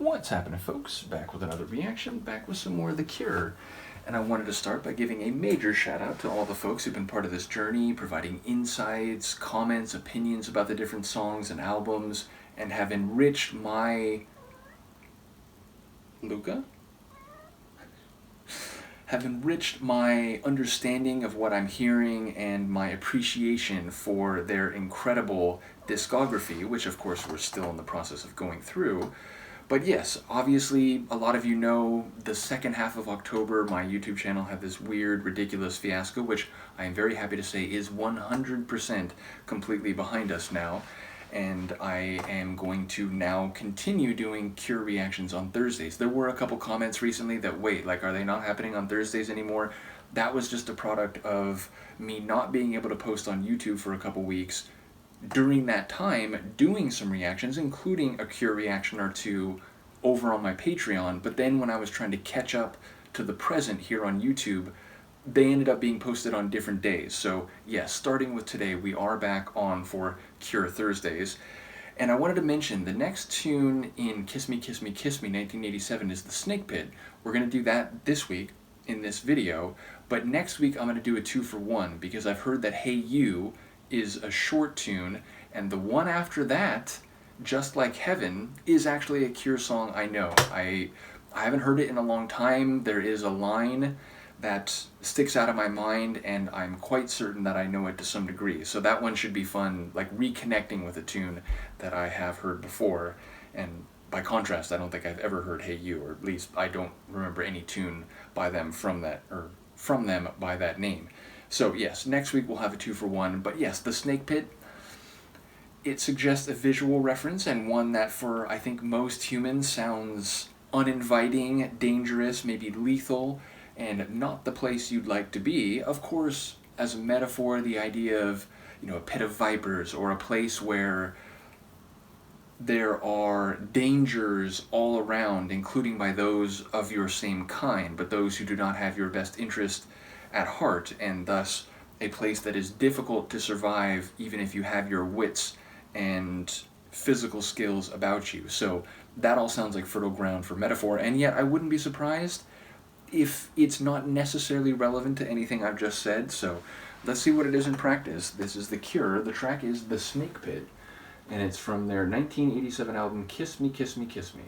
What's happening, folks? Back with another reaction, back with some more of The Cure. And I wanted to start by giving a major shout out to all the folks who've been part of this journey, providing insights, comments, opinions about the different songs and albums, and have enriched my... Luca? Have enriched my understanding of what I'm hearing and my appreciation for their incredible discography, which of course we're still in the process of going through. But yes, obviously, a lot of you know the second half of October, my YouTube channel had this weird, ridiculous fiasco, which I am very happy to say is 100% completely behind us now. And I am going to now continue doing Cure reactions on Thursdays. There were a couple comments recently that, wait, like, are they not happening on Thursdays anymore? That was just a product of me not being able to post on YouTube for a couple weeks. During that time, doing some reactions, including a Cure reaction or two over on my Patreon, but then when I was trying to catch up to the present here on YouTube, they ended up being posted on different days. So yes, starting with today, we are back on for Cure Thursdays. And I wanted to mention the next tune in Kiss Me, Kiss Me, Kiss Me 1987 is the Snakepit. We're going to do that this week in this video, but next week I'm going to do a 2-for-1 because I've heard that Hey You is a short tune, and the one after that, Just Like Heaven, is actually a Cure song I know. I haven't heard it in a long time. There is a line that sticks out of my mind, and I'm quite certain that I know it to some degree. So that one should be fun, like reconnecting with a tune that I have heard before. And by contrast, I don't think I've ever heard Hey You, or at least I don't remember any tune by them from them by that name. So yes, next week we'll have a 2-for-1. But yes, the Snakepit, it suggests a visual reference, and one that for, I think, most humans sounds uninviting, dangerous, maybe lethal, and not the place you'd like to be. Of course, as a metaphor, the idea of, a pit of vipers, or a place where there are dangers all around, including by those of your same kind, but those who do not have your best interest at heart, and thus a place that is difficult to survive even if you have your wits and physical skills about you. So that all sounds like fertile ground for metaphor, and yet I wouldn't be surprised if it's not necessarily relevant to anything I've just said. So let's see what it is in practice. This is The Cure. The track is The Snakepit, and it's from their 1987 album Kiss Me, Kiss Me, Kiss Me.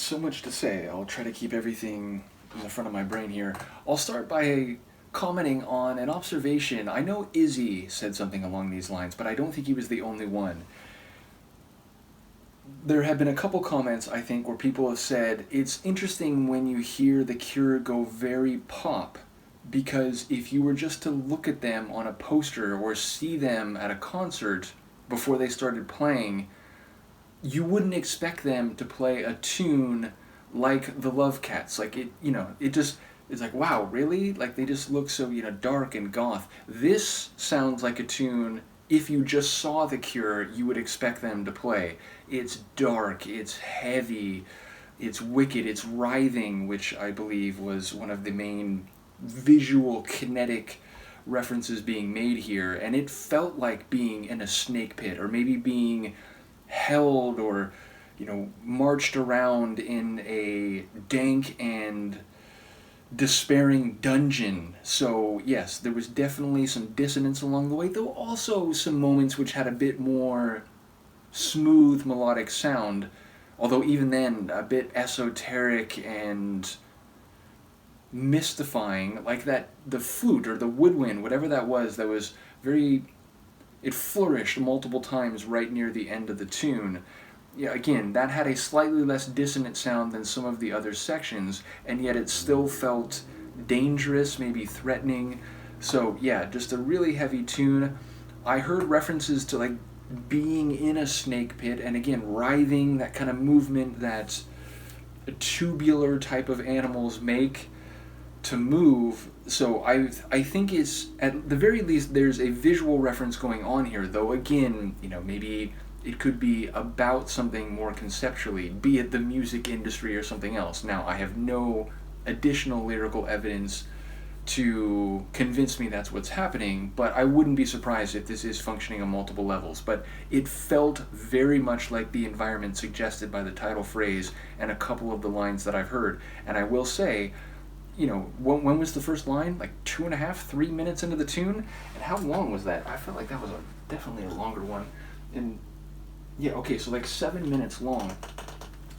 so much to say. I'll try to keep everything in the front of my brain here. I'll start by commenting on an observation. I know Izzy said something along these lines, but I don't think he was the only one. There have been a couple comments, I think, where people have said, it's interesting when you hear The Cure go very pop, because if you were just to look at them on a poster or see them at a concert before they started playing, you wouldn't expect them to play a tune like the Love Cats. Like, it's like, wow, really? Like, they just look so, dark and goth. This sounds like a tune, if you just saw The Cure, you would expect them to play. It's dark, it's heavy, it's wicked, it's writhing, which I believe was one of the main visual kinetic references being made here. And it felt like being in a snake pit, or maybe being held or, marched around in a dank and despairing dungeon. So yes, there was definitely some dissonance along the way, though also some moments which had a bit more smooth melodic sound, although even then a bit esoteric and mystifying, like that the flute or the woodwind, whatever that was very, it flourished multiple times right near the end of the tune. Yeah, again, that had a slightly less dissonant sound than some of the other sections, and yet it still felt dangerous, maybe threatening. So yeah, just a really heavy tune. I heard references to like being in a snake pit, and again, writhing, that kind of movement that tubular type of animals make to move. So I think it's, at the very least, there's a visual reference going on here, though again, maybe it could be about something more conceptually, be it the music industry or something else. Now, I have no additional lyrical evidence to convince me that's what's happening, but I wouldn't be surprised if this is functioning on multiple levels. But it felt very much like the environment suggested by the title phrase and a couple of the lines that I've heard. And I will say, when was the first line? Like 2.5, 3 minutes into the tune? And how long was that? I felt like that was definitely a longer one. And yeah, okay, so like 7 minutes long.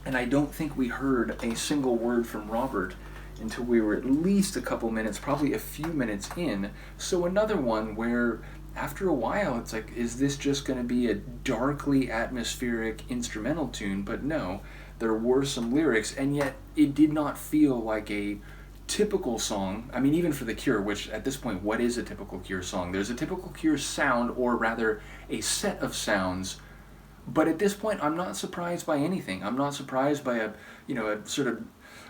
And I don't think we heard a single word from Robert until we were at least a couple minutes, probably a few minutes in. So another one where after a while it's like, is this just going to be a darkly atmospheric instrumental tune? But no, there were some lyrics, and yet it did not feel like a typical song. I mean, even for The Cure, which at this point, what is a typical Cure song? There's a typical Cure sound, or rather a set of sounds. But at this point, I'm not surprised by anything. I'm not surprised by a sort of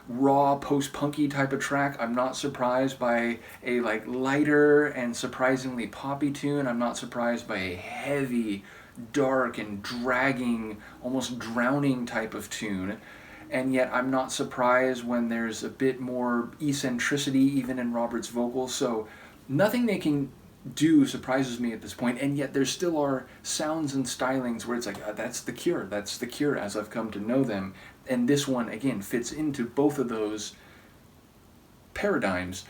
raw post-punky type of track. I'm not surprised by a like lighter and surprisingly poppy tune. I'm not surprised by a heavy, dark and dragging, almost drowning type of tune. And yet I'm not surprised when there's a bit more eccentricity even in Robert's vocals. So nothing they can do surprises me at this point, and yet there still are sounds and stylings where it's like, that's The Cure. That's The Cure as I've come to know them. And this one, again, fits into both of those paradigms.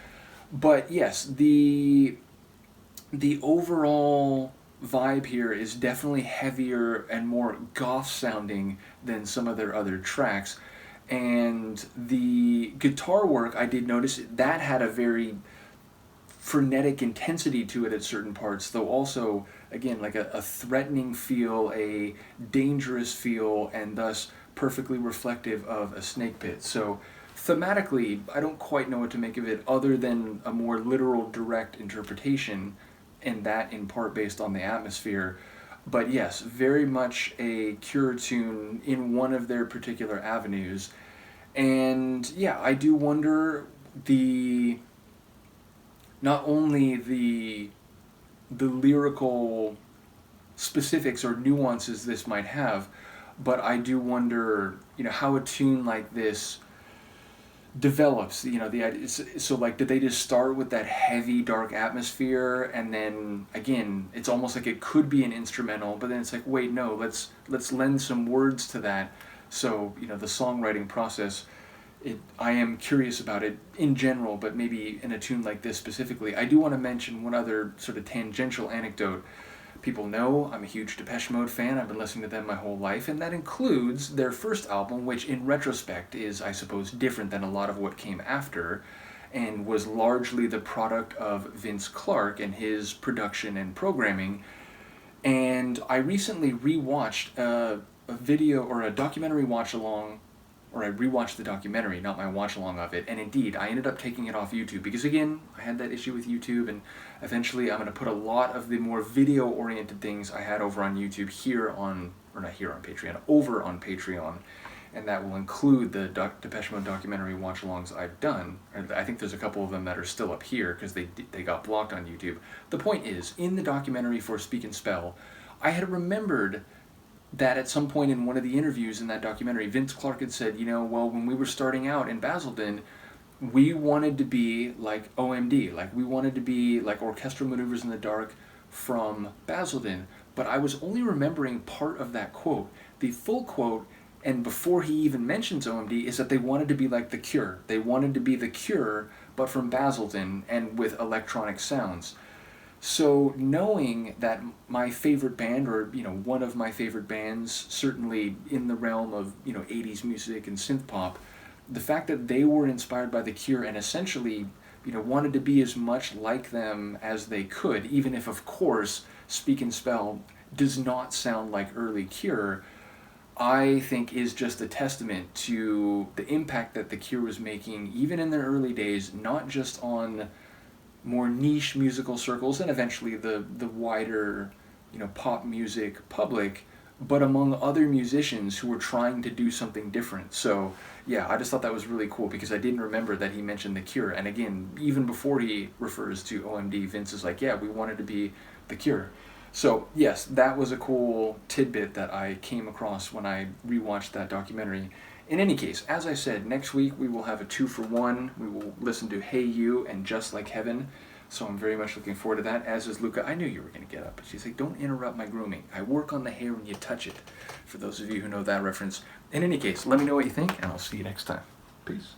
But yes, the overall vibe here is definitely heavier and more goth sounding than some of their other tracks. And the guitar work, I did notice, that had a very frenetic intensity to it at certain parts, though also, again, like a threatening feel, a dangerous feel, and thus perfectly reflective of a snake pit. So thematically, I don't quite know what to make of it other than a more literal, direct interpretation, and that in part based on the atmosphere. But yes, very much a Cure tune in one of their particular avenues. And yeah, I do wonder not only the lyrical specifics or nuances this might have, but I do wonder, how a tune like this develops. The idea. So like, did they just start with that heavy, dark atmosphere, and then again, it's almost like it could be an instrumental, but then it's like, wait, no, let's lend some words to that. So the songwriting process. I am curious about it in general, but maybe in a tune like this specifically. I do want to mention one other sort of tangential anecdote. People know I'm a huge Depeche Mode fan. I've been listening to them my whole life, and that includes their first album, which in retrospect is, I suppose, different than a lot of what came after, and was largely the product of Vince Clarke and his production and programming. And I recently rewatched a video or a documentary watch along, or I rewatched the documentary, not my watch along of it, and indeed I ended up taking it off YouTube because, again, I had that issue with YouTube, and eventually I'm going to put a lot of the more video oriented things I had over on YouTube here on, or not here on Patreon, over on Patreon, and that will include the Depeche Mode documentary watch alongs I've done. I think there's a couple of them that are still up here because they got blocked on YouTube. The point is, in the documentary for Speak and Spell, I had remembered that at some point in one of the interviews in that documentary, Vince Clarke had said, well, when we were starting out in Basildon, we wanted to be like OMD, like we wanted to be like Orchestral Maneuvers in the Dark from Basildon, but I was only remembering part of that quote. The full quote, and before he even mentions OMD, is that they wanted to be like The Cure. They wanted to be The Cure, but from Basildon and with electronic sounds. So knowing that my favorite band, or one of my favorite bands, certainly in the realm of 80s music and synth pop, the fact that they were inspired by The Cure and essentially wanted to be as much like them as they could, even if of course Speak and Spell does not sound like early Cure, I think is just a testament to the impact that The Cure was making even in their early days, not just on more niche musical circles and eventually the wider pop music public, but among other musicians who were trying to do something different. So yeah, I just thought that was really cool because I didn't remember that he mentioned The Cure. And again, even before he refers to OMD, Vince is like, yeah, we wanted to be The Cure. So yes, that was a cool tidbit that I came across when I rewatched that documentary. In any case, as I said, next week we will have a 2-for-1. We will listen to Hey You and Just Like Heaven. So I'm very much looking forward to that, as is Luca. I knew you were going to get up. But she's like, don't interrupt my grooming. I work on the hair when you touch it. For those of you who know that reference. In any case, let me know what you think, and I'll see you next time. Peace.